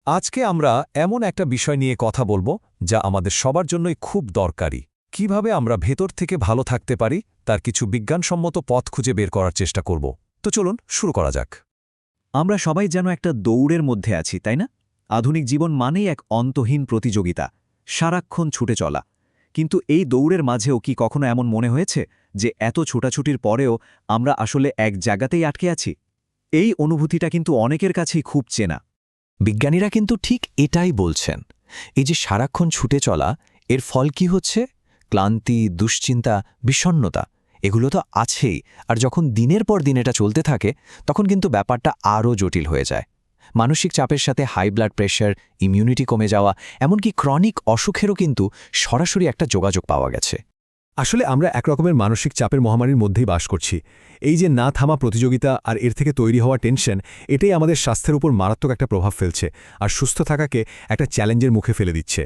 আজকে আমরা এমন একটা বিষয় নিয়ে কথা বলবো যা আমাদের সবার জন্যই খুব দরকারি। কিভাবে আমরা ভেতর থেকে ভালো থাকতে পারি তার কিছু বিজ্ঞানসম্মত পথ খুঁজে বের করার চেষ্টা করব। তো চলুন শুরু করা যাক। আমরা সবাই যেন একটা দৌড়ের মধ্যে আছি, তাই না? আধুনিক জীবন মানেই এক অন্তহীন প্রতিযোগিতা, সারাক্ষণ ছুটে চলা। কিন্তু এই দৌড়ের মাঝেও কি কখনো এমন মনে হয়েছে যে এত ছোটাছুটির পরেও আমরা আসলে এক জায়গাতেই আটকে আছি? এই অনুভূতিটা কিন্তু অনেকের কাছেই খুব চেনা। বিজ্ঞানীরা কিন্তু ঠিক এটাই বলছেন। এই যে সারাক্ষণ ছুটে চলা, এর ফল কি হচ্ছে? ক্লান্তি, দুশ্চিন্তা, বিষণ্ণতা, এগুলো তো আছেই। আর যখন দিনের পর দিন এটা চলতে থাকে, তখন কিন্তু ব্যাপারটা আরও জটিল হয়ে যায়। মানসিক চাপের সাথে হাই ব্লাড প্রেশার, ইমিউনিটি কমে যাওয়া, এমনকি ক্রনিক অসুখেরও কিন্তু সরাসরি একটা যোগাযোগ পাওয়া গেছে। আসলে আমরা একরকমের মানসিক চাপের মহামারীর মধ্যেই বাস করছি। এই যে না থামা প্রতিযোগিতা আর এর থেকে তৈরি হওয়া টেনশন, এটাই আমাদের স্বাস্থ্যের উপর মারাত্মক একটা প্রভাব ফেলছে আর সুস্থ থাকাকে একটা চ্যালেঞ্জের মুখে ফেলে দিচ্ছে।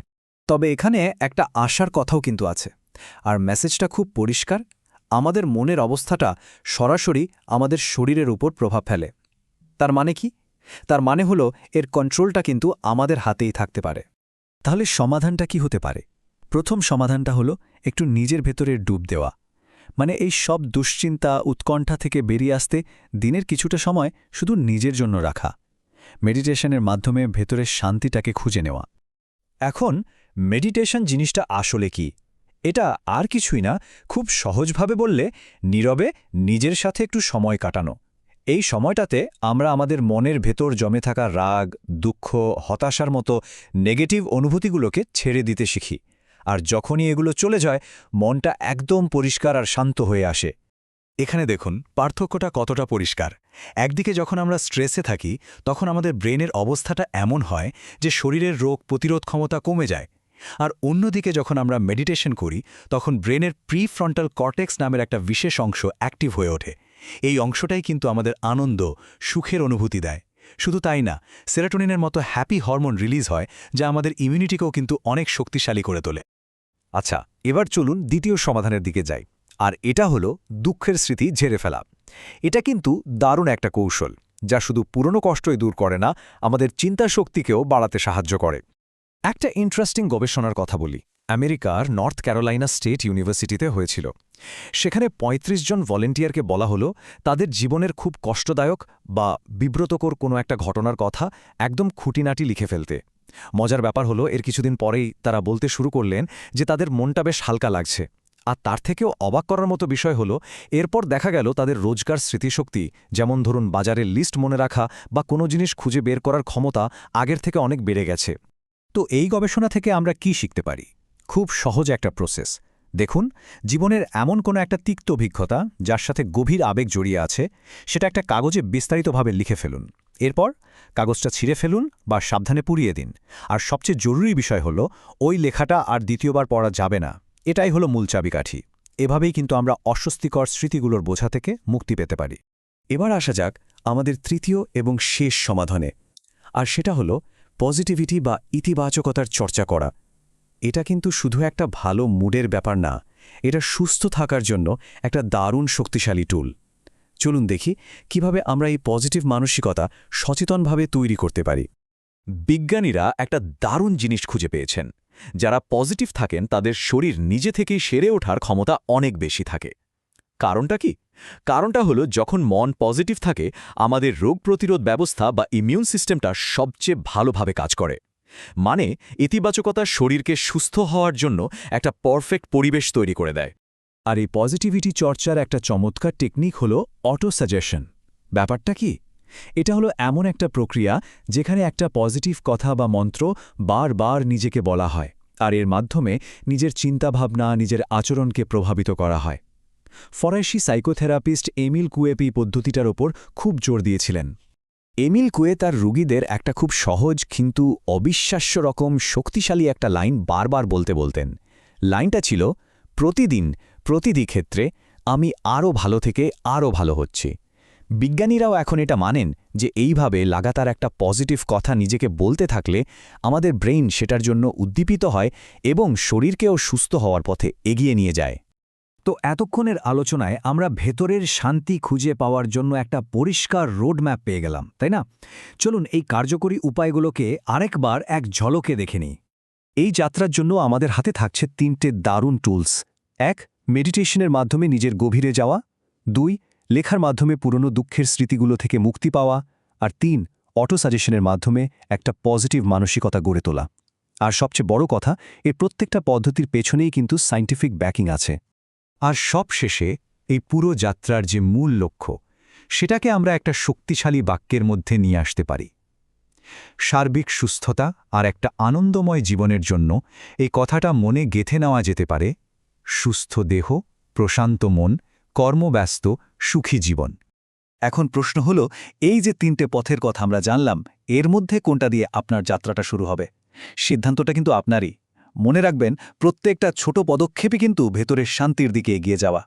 তবে এখানে একটা আশার কথাও কিন্তু আছে, আর মেসেজটা খুব পরিষ্কার। আমাদের মনের অবস্থাটা সরাসরি আমাদের শরীরের উপর প্রভাব ফেলে। তার মানে কি? তার মানে হলো এর কন্ট্রোলটা কিন্তু আমাদের হাতেই থাকতে পারে। তাহলে সমাধানটা কি হতে পারে? প্রথম সমাধানটা হলো একটু নিজের ভেতরে ডুব দেওয়া। মানে এই সব দুশ্চিন্তা, উৎকণ্ঠা থেকে বেরিয়ে আসতে দিনের কিছুটা সময় শুধু নিজের জন্য রাখা। মেডিটেশনের মাধ্যমে ভেতরের শান্তিটাকে খুঁজে নেওয়া। এখন মেডিটেশন জিনিসটা আসলে কি? এটা আর কিছুই না, খুব সহজভাবে বললে নীরবে নিজের সাথে একটু সময় কাটানো। এই সময়টাতে আমরা আমাদের মনের ভেতর জমে থাকা রাগ, দুঃখ, হতাশার মতো নেগেটিভ অনুভূতিগুলোকে ছেড়ে দিতে শিখি। আর যখনই এগুলো চলে যায়, মনটা একদম পরিষ্কার আর শান্ত হয়ে আসে। এখানে দেখুন পার্থক্যটা কতটা পরিষ্কার। একদিকে যখন আমরা স্ট্রেসে থাকি, তখন আমাদের ব্রেনের অবস্থাটা এমন হয় যে শরীরের রোগ প্রতিরোধ ক্ষমতা কমে যায়। আর অন্যদিকে যখন আমরা মেডিটেশন করি, তখন ব্রেনের প্রিফ্রন্টাল কর্টেক্স নামের একটা বিশেষ অংশ অ্যাক্টিভ হয়ে ওঠে। এই অংশটাই কিন্তু আমাদের আনন্দ, সুখের অনুভূতি দেয়। শুধু তাই না, সেরোটোনিনের মতো হ্যাপি হরমোন রিলিজ হয়, যা আমাদের ইমিউনিটিকেও কিন্তু অনেক শক্তিশালী করে তোলে। আচ্ছা, এবার চলুন দ্বিতীয় সমাধানের দিকে যাই। আর এটা হলো দুঃখের স্মৃতি ঝেড়ে ফেলা। এটা কিন্তু দারুণ একটা কৌশল, যা শুধু পুরনো কষ্টই দূর করে না, আমাদের চিন্তা শক্তিকেও বাড়াতে সাহায্য করে। একটা ইন্টারেস্টিং গবেষণার কথা বলি। আমেরিকার নর্থ ক্যারোলাইনা স্টেট ইউনিভার্সিটিতে হয়েছিল। সেখানে ৩৫ জন ভলেন্টিয়ারকে বলা হলো তাদের জীবনের খুব কষ্টদায়ক বা বিব্রতকর কোনো একটা ঘটনার কথা একদম খুঁটিনাটি লিখে ফেলতে। মজার ব্যাপার হলো এর কিছুদিন পরেই তারা বলতে শুরু করলেন যে তাদের মনটা বেশ হালকা লাগছে। আর তার থেকেও অবাক করার মতো বিষয় হলো, এরপর দেখা গেল তাদের রোজকার স্মৃতিশক্তি, যেমন ধরুন বাজারের লিস্ট মনে রাখা বা কোনো জিনিস খুঁজে বের করার ক্ষমতা, আগের থেকে অনেক বেড়ে গেছে। তো এই গবেষণা থেকে আমরা কি শিখতে পারি? খুব সহজ একটা প্রসেস। দেখুন, জীবনের এমন কোনো একটা তিক্ত অভিজ্ঞতা যার সাথে গভীর আবেগ জড়িয়ে আছে, সেটা একটা কাগজে বিস্তারিতভাবে লিখে ফেলুন। এরপর কাগজটা ছিঁড়ে ফেলুন বা সাবধানে পুড়িয়ে দিন। আর সবচেয়ে জরুরি বিষয় হলো, ওই লেখাটা আর দ্বিতীয়বার পড়া যাবে না। এটাই হলো মূল চাবিকাঠি। এভাবেই কিন্তু আমরা অস্বস্তিকর স্মৃতিগুলোর বোঝা থেকে মুক্তি পেতে পারি। এবার আসা যাক আমাদের তৃতীয় এবং শেষ সমাধানে। আর সেটা হলো পজিটিভিটি বা ইতিবাচকতার চর্চা করা। এটা কিন্তু শুধু একটা ভালো মুডের ব্যাপার না, এটা সুস্থ থাকার জন্য একটা দারুণ শক্তিশালী টুল। চলুন দেখি কিভাবে আমরা এই পজিটিভ মানসিকতা সচেতনভাবে তৈরি করতে পারি। বিজ্ঞানীরা একটা দারুণ জিনিস খুঁজে পেয়েছেন। যারা পজিটিভ থাকেন তাদের শরীর নিজে থেকেই সেরে ওঠার ক্ষমতা অনেক বেশি থাকে। কারণটা কি? কারণটা হলো যখন মন পজিটিভ থাকে, আমাদের রোগ প্রতিরোধ ব্যবস্থা বা ইমিউন সিস্টেমটা সবচেয়ে ভালোভাবে কাজ করে। মানে ইতিবাচকতা শরীরকে সুস্থ হওয়ার জন্য একটা পারফেক্ট পরিবেশ তৈরি করে দেয়। আর এই পজিটিভিটি চর্চার একটা চমৎকার টেকনিক হলো অটো সাজেশন। ব্যাপারটা কি? এটা হলো এমন একটা প্রক্রিয়া যেখানে একটা পজিটিভ কথা বা মন্ত্র বারবার নিজেকে বলা হয়, আর এর মাধ্যমে নিজের চিন্তাভাবনা, নিজের আচরণকে প্রভাবিত করা হয়। ফরাসি সাইকোথেরাপিস্ট এমিল কুয়েপি পদ্ধতিটার ওপর খুব জোর দিয়েছিলেন। এমিল কুয়ে তার রোগীদের একটা খুব সহজ কিন্তু অবিশ্বাস্য রকম শক্তিশালী একটা লাইন বারবার বলতেন। লাইনটা ছিল, প্রতিদিন প্রতিটি ক্ষেত্রে আমি আরও ভালো থেকে আরও ভালো হচ্ছি। বিজ্ঞানীরাও এখন এটা মানেন যে এইভাবে লাগাতার একটা পজিটিভ কথা নিজেকে বলতে থাকলে আমাদের ব্রেইন সেটার জন্য উদ্দীপিত হয় এবং শরীরকেও সুস্থ হওয়ার পথে এগিয়ে নিয়ে যায়। তো এতক্ষণের আলোচনায় আমরা ভেতরের শান্তি খুঁজে পাওয়ার জন্য একটা পরিষ্কার রোডম্যাপ পেয়ে গেলাম, তাই না? চলুন এই কার্যকরী উপায়গুলোকে আরেকবার এক ঝলকে দেখে নিই। এই যাত্রার জন্য আমাদের হাতে থাকছে 3টে দারুণ টুলস। 1. মেডিটেশনের মাধ্যমে নিজের গভীরে যাওয়া। 2. লেখার মাধ্যমে পুরনো দুঃখের স্মৃতিগুলো থেকে মুক্তি পাওয়া। আর 3. অটো সাজেশনের মাধ্যমে একটা পজিটিভ মানসিকতা গড়ে তোলা। আর সবচেয়ে বড় কথা, এর প্রত্যেকটা পদ্ধতির পেছনেই কিন্তু সায়েন্টিফিক ব্যাকিং আছে। আর সব শেষে এই পুরো যাত্রার যে মূল লক্ষ্য, সেটাকে আমরা একটা শক্তিশালী বাক্যের মধ্যে নিয়ে আসতে পারি। সার্বিক সুস্থতা আর একটা আনন্দময় জীবনের জন্য এই কথাটা মনে গেঁথে নেওয়া যেতে পারে: সুস্থ দেহ, প্রশান্ত মন, কর্মব্যস্ত, সুখী জীবন। এখন প্রশ্ন হলো, এই যে 3টে পথের কথা আমরা জানলাম, এর মধ্যে কোনটা দিয়ে আপনার যাত্রাটা শুরু হবে? সিদ্ধান্তটা কিন্তু আপনারই। মনে রাখবেন, প্রত্যেকটা ছোট পদক্ষেপই কিন্তু ভেতরের শান্তির দিকে এগিয়ে যাওয়া।